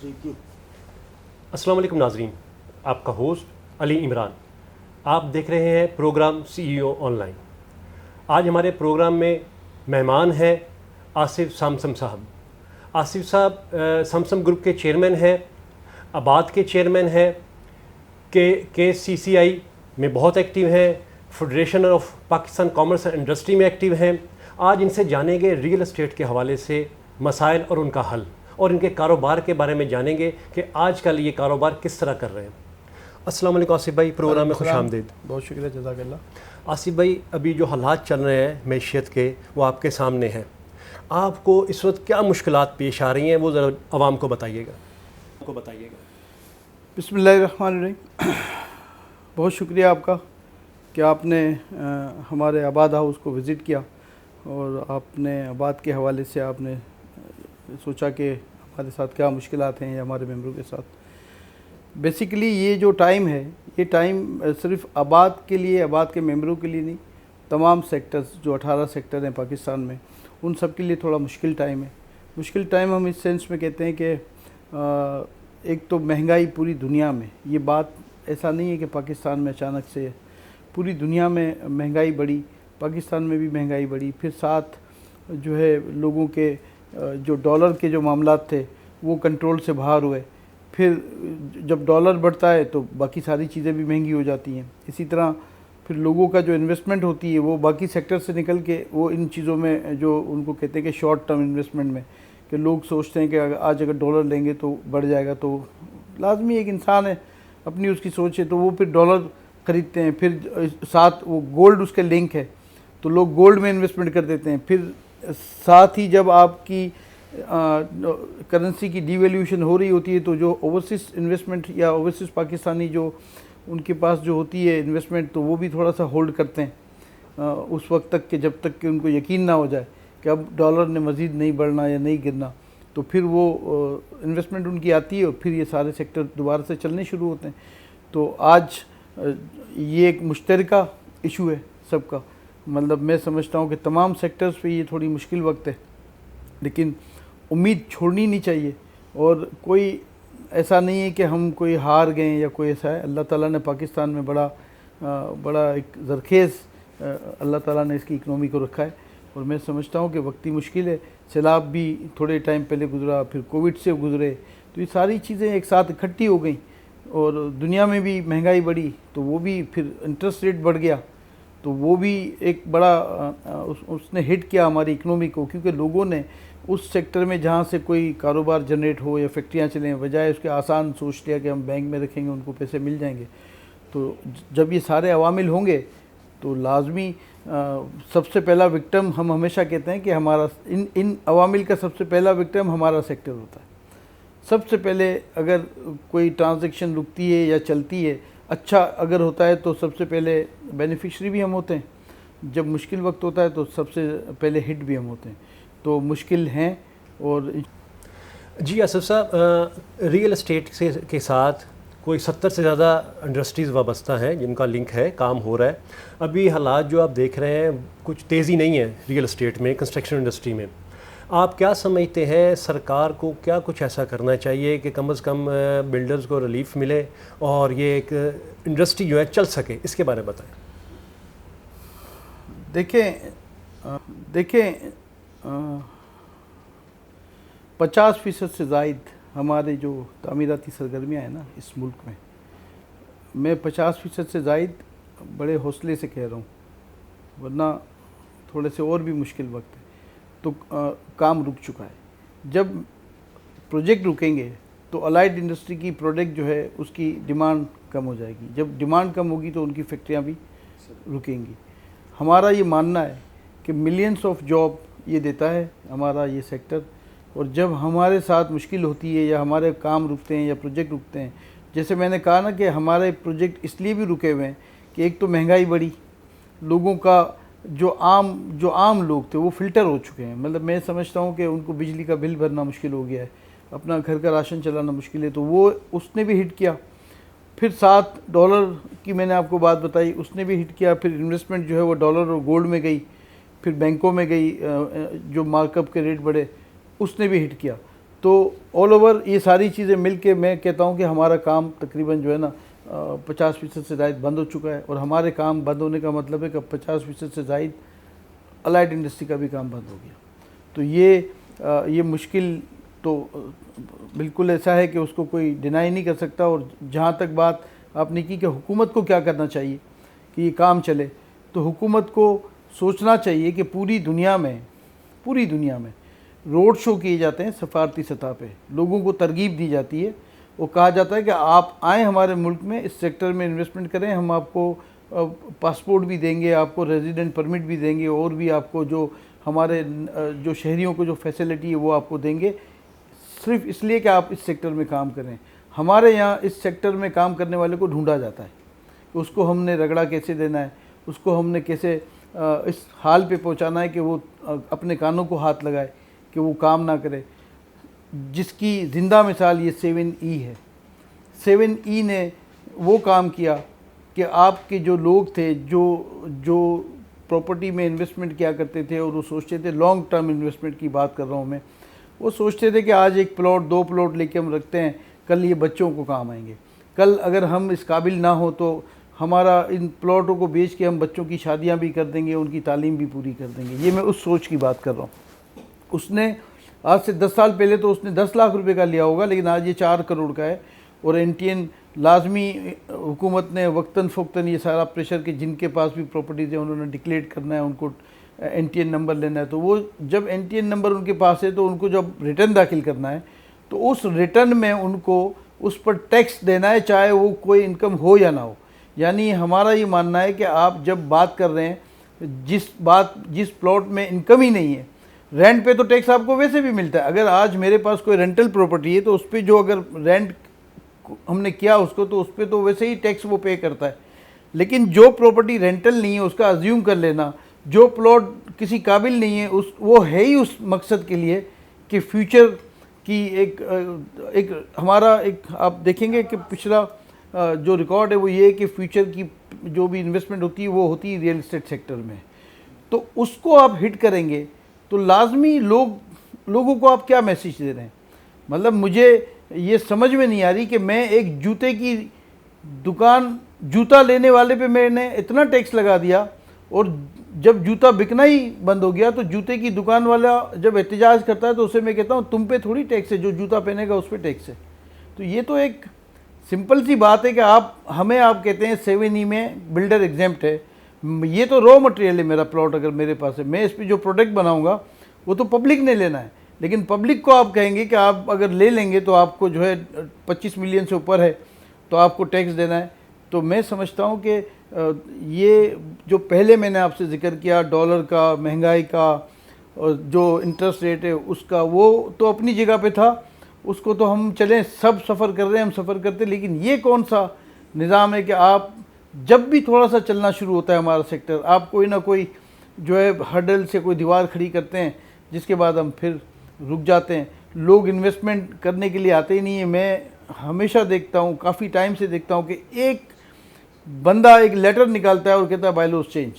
अस्सलाम वालेकुम नाजरीन, आपका होस्ट अली इमरान। आप देख रहे हैं प्रोग्राम CEO ऑनलाइन। आज हमारे प्रोग्राम में मेहमान हैं आसिफ सामसम साहब। आसिफ साहब सामसम ग्रुप के चेयरमैन हैं, आबाद के चेयरमैन हैं, KCCI में बहुत एक्टिव हैं, federation of Pakistan commerce and industry में एक्टिव हैं। आज इनसे जानेंगे रियल एस्टेट के हवाले से मसाइल और उनका हल, और इनके कारोबार के बारे में जानेंगे कि आजकल ये कारोबार किस तरह कर रहे हैं। अस्सलाम वालेकुम आसिफ भाई, प्रोग्राम में खुशामदीद। बहुत शुक्रिया, जज़ाकल्लाह। आसिफ भाई, अभी जो हालात चल रहे हैं मैशियत के, वो आपके सामने हैं। आपको इस वक्त क्या मुश्किलात पेश आ रही हैं, वो ज़रा आवाम को बताइएगा। बिस्मिल्लाहिर्रहमानिर्रहीम। बहुत शुक्रिया आपका कि आपने हमारे आबाद हाउस को विज़िट किया और आपने आबाद के हवाले से आपने सोचा कि हमारे साथ क्या मुश्किलात हैं या हमारे मेंबरों के साथ। बेसिकली ये जो टाइम है, ये टाइम सिर्फ आबाद के लिए, आबाद के मेंबरों के लिए नहीं, तमाम सेक्टर्स जो 18 सेक्टर हैं पाकिस्तान में, उन सब के लिए थोड़ा मुश्किल टाइम है। मुश्किल टाइम हम इस सेंस में कहते हैं कि एक तो महंगाई पूरी दुनिया में, ये बात ऐसा नहीं है कि पाकिस्तान में अचानक से, पूरी दुनिया में महंगाई बढ़ी, पाकिस्तान में भी महंगाई बढ़ी। फिर साथ जो है लोगों के जो डॉलर के जो मामलात थे वो कंट्रोल से बाहर हुए। फिर जब डॉलर बढ़ता है तो बाकी सारी चीज़ें भी महंगी हो जाती हैं। इसी तरह फिर लोगों का जो इन्वेस्टमेंट होती है वो बाकी सेक्टर से निकल के वो इन चीज़ों में, जो उनको कहते हैं कि शॉर्ट टर्म इन्वेस्टमेंट में, कि लोग सोचते हैं कि आज अगर डॉलर लेंगे तो बढ़ जाएगा, तो लाजमी एक इंसान है, अपनी उसकी सोच है, तो वो फिर डॉलर ख़रीदते हैं। फिर साथ वो गोल्ड उसके लिंक है तो लोग गोल्ड में इन्वेस्टमेंट कर देते हैं। फिर साथ ही जब आपकी करेंसी की डिवैल्यूएशन हो रही होती है तो जो ओवरसीज़ इन्वेस्टमेंट या ओवरसीज़ पाकिस्तानी जो उनके पास जो होती है इन्वेस्टमेंट, तो वो भी थोड़ा सा होल्ड करते हैं उस वक्त तक कि जब तक कि उनको यकीन ना हो जाए कि अब डॉलर ने मज़ीद नहीं बढ़ना या नहीं गिरना, तो फिर वो इन्वेस्टमेंट उनकी आती है और फिर ये सारे सेक्टर दोबारा से चलने शुरू होते हैं। तो आज ये एक मुश्तरका इशू है सबका। मतलब मैं समझता हूँ कि तमाम सेक्टर्स पे ये थोड़ी मुश्किल वक्त है, लेकिन उम्मीद छोड़नी नहीं चाहिए। और कोई ऐसा नहीं है कि हम कोई हार गए या कोई ऐसा है। अल्लाह ताला ने पाकिस्तान में बड़ा एक ज़रखेज़ अल्लाह ताला ने इसकी इकनॉमी को रखा है। और मैं समझता हूँ कि वक्ती मुश्किल है, सैलाब भी थोड़े टाइम पहले गुजरा, फिर कोविड से गुजरे, तो ये सारी चीज़ें एक साथ इकट्ठी हो गई। और दुनिया में भी महंगाई बढ़ी तो वो भी, फिर इंटरेस्ट रेट बढ़ गया तो वो भी एक बड़ा उसने हिट किया हमारी इकनॉमी को, क्योंकि लोगों ने उस सेक्टर में जहाँ से कोई कारोबार जनरेट हो या फैक्ट्रियाँ चलें, बजाय उसके आसान सोच लिया कि हम बैंक में रखेंगे उनको पैसे मिल जाएंगे। तो जब ये सारे अवामिल होंगे तो लाजमी सबसे पहला विक्टिम, हम हमेशा कहते हैं कि हमारा इन अवामिल का सबसे पहला विक्टिम हमारा सेक्टर होता है। सबसे पहले अगर कोई ट्रांजैक्शन रुकती है या चलती है, अच्छा अगर होता है तो सबसे पहले बेनिफिशरी भी हम होते हैं। जब मुश्किल वक्त होता है तो सबसे पहले हिट भी हम होते हैं। तो मुश्किल हैं। और जी आसिफ साहब, रियल एस्टेट के साथ कोई 70 से ज़्यादा इंडस्ट्रीज़ वाबस्ता हैं जिनका लिंक है, काम हो रहा है। अभी हालात जो आप देख रहे हैं, कुछ तेज़ी नहीं है रियल एस्टेट में, कंस्ट्रक्शन इंडस्ट्री में। आप क्या समझते हैं, सरकार को क्या कुछ ऐसा करना चाहिए कि कम से कम बिल्डर्स को रिलीफ मिले और ये एक इंडस्ट्री जो है चल सके, इसके बारे में बताएं। देखें 50% से ज़ायद हमारे जो तामीराती सरगर्मियाँ हैं ना इस मुल्क में, मैं 50% से ज़ायद बड़े हौसले से कह रहा हूँ, वरना थोड़े से और भी मुश्किल वक्त है तो काम रुक चुका है। जब प्रोजेक्ट रुकेंगे तो अलाइड इंडस्ट्री की प्रोडक्ट जो है उसकी डिमांड कम हो जाएगी। जब डिमांड कम होगी तो उनकी फैक्ट्रियाँ भी रुकेंगी। हमारा ये मानना है कि मिलियंस ऑफ जॉब ये देता है हमारा ये सेक्टर। और जब हमारे साथ मुश्किल होती है या हमारे काम रुकते हैं या प्रोजेक्ट रुकते हैं, जैसे मैंने कहा ना कि हमारे प्रोजेक्ट इसलिए भी रुके हुए हैं कि एक तो महंगाई बढ़ी, लोगों का जो आम लोग थे वो फ़िल्टर हो चुके हैं। मतलब मैं समझता हूँ कि उनको बिजली का बिल भरना मुश्किल हो गया है, अपना घर का राशन चलाना मुश्किल है, तो वो उसने भी हिट किया। फिर साथ डॉलर की मैंने आपको बात बताई, उसने भी हिट किया। फिर इन्वेस्टमेंट जो है वो डॉलर और गोल्ड में गई, फिर बैंकों में गई, जो मार्कअप के रेट बढ़े उसने भी हिट किया। तो ऑल ओवर ये सारी चीज़ें मिल के मैं कहता हूँ कि हमारा काम तकरीबन जो है ना 50% से ज़ायद बंद हो चुका है। और हमारे काम बंद होने का मतलब है कि 50% से ज़ायद अलाइड इंडस्ट्री का भी काम बंद हो गया। तो ये मुश्किल तो बिल्कुल ऐसा है कि उसको कोई डिनाई नहीं कर सकता। और जहाँ तक बात आपने की कि हुकूमत को क्या करना चाहिए कि ये काम चले, तो हुकूमत को सोचना चाहिए कि पूरी दुनिया में रोड शो किए जाते हैं सफारती सतह पे, लोगों को तरगीब दी जाती है। वो कहा जाता है कि आप आएँ हमारे मुल्क में, इस सेक्टर में इन्वेस्टमेंट करें, हम आपको पासपोर्ट भी देंगे, आपको रेजिडेंट परमिट भी देंगे, और भी आपको जो हमारे जो शहरियों को जो फैसिलिटी है वो आपको देंगे, सिर्फ इसलिए कि आप इस सेक्टर में काम करें। हमारे यहाँ इस सेक्टर में काम करने वाले को ढूंढा जाता है, उसको हमने रगड़ा कैसे देना है, उसको हमने कैसे इस हाल पे पहुँचाना है कि वो अपने कानों को हाथ लगाए, कि वो काम ना करे। जिसकी ज़िंदा मिसाल ये 7E है। 7E ने वो काम किया कि आपके जो लोग थे जो प्रॉपर्टी में इन्वेस्टमेंट किया करते थे, और वो सोचते थे, लॉन्ग टर्म इन्वेस्टमेंट की बात कर रहा हूँ मैं, वो सोचते थे कि आज एक प्लॉट 2 प्लॉट लेके हम रखते हैं, कल ये बच्चों को काम आएंगे, कल अगर हम इस काबिल ना हो तो हमारा इन प्लॉटों को बेच के हम बच्चों की शादियाँ भी कर देंगे, उनकी तालीम भी पूरी कर देंगे। ये मैं उस सोच की बात कर रहा हूँ। उसने आज से 10 साल पहले तो उसने 10 लाख रुपए का लिया होगा, लेकिन आज ये 4 करोड़ का है। और NTN लाजमी हुकूमत ने वक्तन फ़ौक्तन ये सारा प्रेशर कि जिनके पास भी प्रॉपर्टीज़ है उन्होंने डिक्लेयर करना है, उनको NTN नंबर लेना है। तो वो जब NTN नंबर उनके पास है तो उनको जब रिटर्न दाखिल करना है, तो उस रिटर्न में उनको उस पर टैक्स देना है, चाहे वो कोई इनकम हो या ना हो। यानी हमारा ये मानना है कि आप जब बात कर रहे हैं, जिस प्लॉट में इनकम ही नहीं है, रेंट पे तो टैक्स आपको वैसे भी मिलता है। अगर आज मेरे पास कोई रेंटल प्रॉपर्टी है तो उस पर जो अगर रेंट हमने किया उसको, तो उस पर तो वैसे ही टैक्स वो पे करता है। लेकिन जो प्रॉपर्टी रेंटल नहीं है उसका अज्यूम कर लेना, जो प्लॉट किसी काबिल नहीं है, वो है ही उस मकसद के लिए कि फ्यूचर की एक हमारा एक आप देखेंगे कि पिछला जो रिकॉर्ड है वो ये है कि फ्यूचर की जो भी इन्वेस्टमेंट होती है वो होती है रियल इस्टेट सेक्टर में। तो उसको आप हिट करेंगे तो लाजमी लोगों को आप क्या मैसेज दे रहे हैं। मतलब मुझे ये समझ में नहीं आ रही कि मैं एक जूते की दुकान, जूता लेने वाले पे मैंने इतना टैक्स लगा दिया, और जब जूता बिकना ही बंद हो गया तो जूते की दुकान वाला जब एहतजाज करता है तो उसे मैं कहता हूँ तुम पे थोड़ी टैक्स है, जो जूता पहनेगा उस पर टैक्स है। तो ये तो एक सिंपल सी बात है कि आप कहते हैं 7E में बिल्डर एग्जेम्प्ट है। ये तो रॉ मटेरियल है, मेरा प्लॉट अगर मेरे पास है, मैं इस पर जो प्रोडक्ट बनाऊंगा वो तो पब्लिक ने लेना है। लेकिन पब्लिक को आप कहेंगे कि आप अगर ले लेंगे तो आपको जो है 25 मिलियन से ऊपर है तो आपको टैक्स देना है। तो मैं समझता हूँ कि ये जो पहले मैंने आपसे जिक्र किया डॉलर का, महंगाई का, और जो इंटरेस्ट रेट है उसका, वो तो अपनी जगह पे था, उसको तो हम चलें सब सफ़र कर रहे हैं, हम सफ़र करते। लेकिन ये कौन सा निज़ाम है कि आप जब भी थोड़ा सा चलना शुरू होता है हमारा सेक्टर, आप कोई ना कोई जो है हर्डल से कोई दीवार खड़ी करते हैं, जिसके बाद हम फिर रुक जाते हैं। लोग इन्वेस्टमेंट करने के लिए आते ही नहीं है। मैं हमेशा देखता हूँ, काफ़ी टाइम से देखता हूँ कि एक बंदा एक लेटर निकालता है और कहता है बायलॉज चेंज।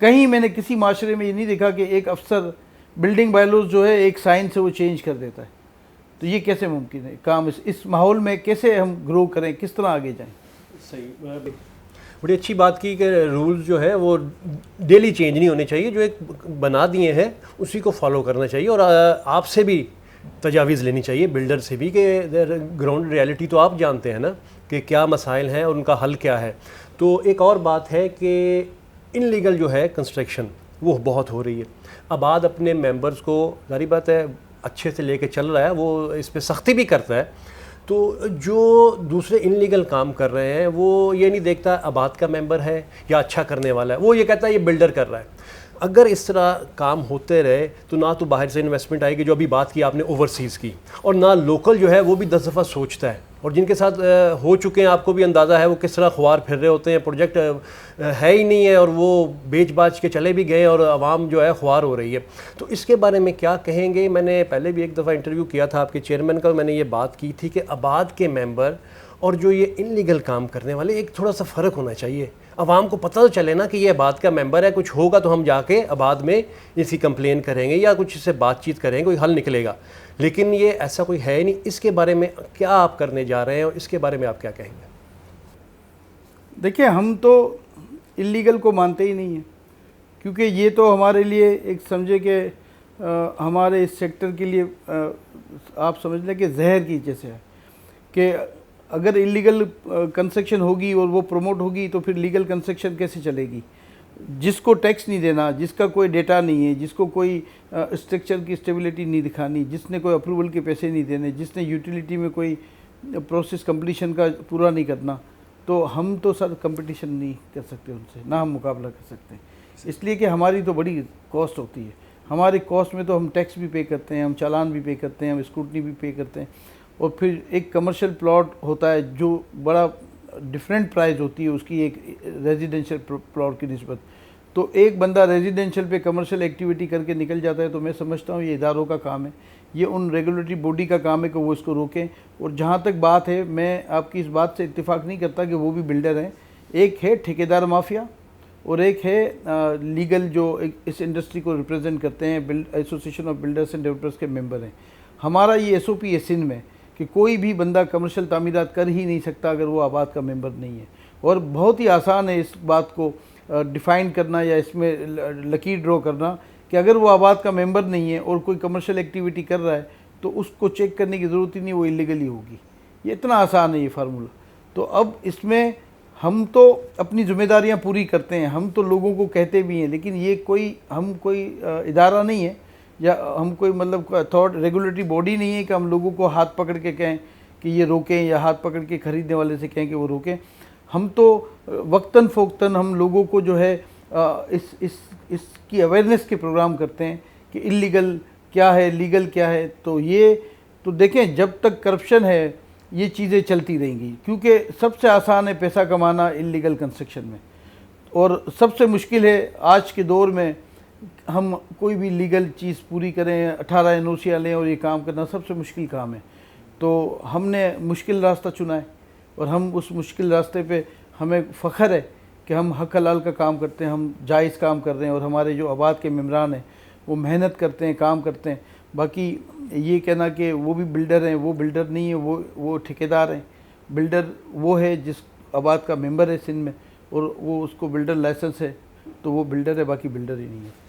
कहीं मैंने किसी माशरे में ये नहीं देखा कि एक अफसर बिल्डिंग बायलॉज जो है एक साइन से वो चेंज कर देता है। तो ये कैसे मुमकिन है काम? इस माहौल में कैसे हम ग्रो करें, किस तरह आगे जाएं? सही, बड़ी अच्छी बात की कि रूल्स जो है वो डेली चेंज नहीं होने चाहिए, जो एक बना दिए हैं उसी को फॉलो करना चाहिए। और आपसे भी तजावीज़ लेनी चाहिए, बिल्डर से भी, कि ग्राउंड रियलिटी तो आप जानते हैं ना कि क्या मसाइल हैं और उनका हल क्या है। तो एक और बात है कि इनलीगल जो है कंस्ट्रक्शन वो बहुत हो रही है। आबाद अपने मेंबर्स को, जारी बात है, अच्छे से लेके चल रहा है, वो इस पर सख्ती भी करता है। तो जो दूसरे इनलीगल काम कर रहे हैं वो ये नहीं देखता आबाद का मेंबर है या अच्छा करने वाला है, वो ये कहता है ये बिल्डर कर रहा है। अगर इस तरह काम होते रहे तो ना तो बाहर से इन्वेस्टमेंट आएगी, जो अभी बात की आपने ओवरसीज़ की, और ना लोकल जो है वो भी 10 दफ़ा सोचता है। और जिनके साथ हो चुके हैं, आपको भी अंदाज़ा है वो किस तरह ख्वार फिर रहे होते हैं, प्रोजेक्ट है ही नहीं है और वो बेच बाच के चले भी गए और आवाम जो है ख्वार हो रही है। तो इसके बारे में क्या कहेंगे? मैंने पहले भी एक दफ़ा इंटरव्यू किया था आपके चेयरमैन का, मैंने ये बात की थी कि आबाद के मेंबर और जो ये इनलीगल काम करने वाले, एक थोड़ा सा फ़र्क होना चाहिए। आवाम को पता तो चले ना कि ये आबाद का मेंबर है, कुछ होगा तो हम जाके आबाद में इसकी कंप्लेन करेंगे या कुछ इससे बातचीत करेंगे, कोई हल निकलेगा। लेकिन ये ऐसा कोई है ही नहीं। इसके बारे में क्या आप करने जा रहे हैं और इसके बारे में आप क्या कहेंगे? देखिए, हम तो इलीगल को मानते ही नहीं हैं, क्योंकि ये तो हमारे लिए एक समझे कि हमारे इस सेक्टर के लिए आप समझ लें कि जहर की जैसे है कि अगर इलीगल कंस्ट्रक्शन होगी और वो प्रमोट होगी तो फिर लीगल कंस्ट्रक्शन कैसे चलेगी। जिसको टैक्स नहीं देना, जिसका कोई डेटा नहीं है, जिसको कोई स्ट्रक्चर की स्टेबिलिटी नहीं दिखानी, जिसने कोई अप्रूवल के पैसे नहीं देने, जिसने यूटिलिटी में कोई प्रोसेस कंप्लीशन का पूरा नहीं करना, तो हम तो सर कंपटीशन नहीं कर सकते उनसे, ना हम मुकाबला कर सकते। इसलिए कि हमारी तो बड़ी कॉस्ट होती है। हमारी कॉस्ट में तो हम टैक्स भी पे करते हैं, हम चालान भी पे करते हैं, हम स्क्रूटनी भी पे करते हैं, और फिर एक कमर्शियल प्लॉट होता है जो बड़ा डिफरेंट प्राइस होती है उसकी एक रेजिडेंशियल प्लॉट की निस्बत। तो एक बंदा रेजिडेंशियल पे कमर्शियल एक्टिविटी करके निकल जाता है, तो मैं समझता हूँ ये इदारों का काम है, ये उन रेगुलेटरी बॉडी का काम है कि वो इसको रोकें। और जहाँ तक बात है, मैं आपकी इस बात से इत्तेफाक नहीं करता कि वो भी बिल्डर हैं। एक है ठेकेदार माफिया और एक है लीगल जो इस इंडस्ट्री को रिप्रेजेंट करते हैं, association of builders and developers के मेंबर हैं। हमारा ये SOP है सिंध में कि कोई भी बंदा कमर्शियल तामीरात कर ही नहीं सकता अगर वो आबाद का मेंबर नहीं है। और बहुत ही आसान है इस बात को डिफ़ाइन करना या इसमें लकीर ड्रॉ करना कि अगर वो आबाद का मेंबर नहीं है और कोई कमर्शियल एक्टिविटी कर रहा है तो उसको चेक करने की ज़रूरत ही नहीं, वो इलीगली होगी। ये इतना आसान है ये फार्मूला। तो अब इसमें हम तो अपनी जिम्मेदारियां पूरी करते हैं, हम तो लोगों को कहते भी हैं, लेकिन ये हम कोई इदारा नहीं है या हम कोई मतलब अथॉरिटी रेगुलेटरी बॉडी नहीं है कि हम लोगों को हाथ पकड़ के कहें कि ये रोकें या हाथ पकड़ के ख़रीदने वाले से कहें कि वो रोकें। हम तो वक्तन फ़ोक्तन हम लोगों को जो है इसकी अवेयरनेस के प्रोग्राम करते हैं कि इलीगल क्या है, लीगल क्या है। तो ये तो देखें, जब तक करप्शन है ये चीज़ें चलती रहेंगी, क्योंकि सबसे आसान है पैसा कमाना इलीगल कंस्ट्रक्शन में, और सबसे मुश्किल है आज के दौर में हम कोई भी लीगल चीज़ पूरी करें, 18 NOC लें और ये काम करना सबसे मुश्किल काम है। तो हमने मुश्किल रास्ता चुना है और हम उस मुश्किल रास्ते पे हमें फ़ख्र है कि हम हक हलाल का काम करते हैं, हम जायज़ काम कर रहे हैं और हमारे जो आबाद के मेम्बरान हैं वो मेहनत करते हैं, काम करते हैं। बाकी ये कहना कि वो भी बिल्डर हैं, वो बिल्डर नहीं है, वो ठेकेदार हैं। बिल्डर वो है जिस आबाद का मेंबर है सिंध में और वो उसको बिल्डर लाइसेंस है, तो वो बिल्डर है, बाकी बिल्डर ही नहीं है।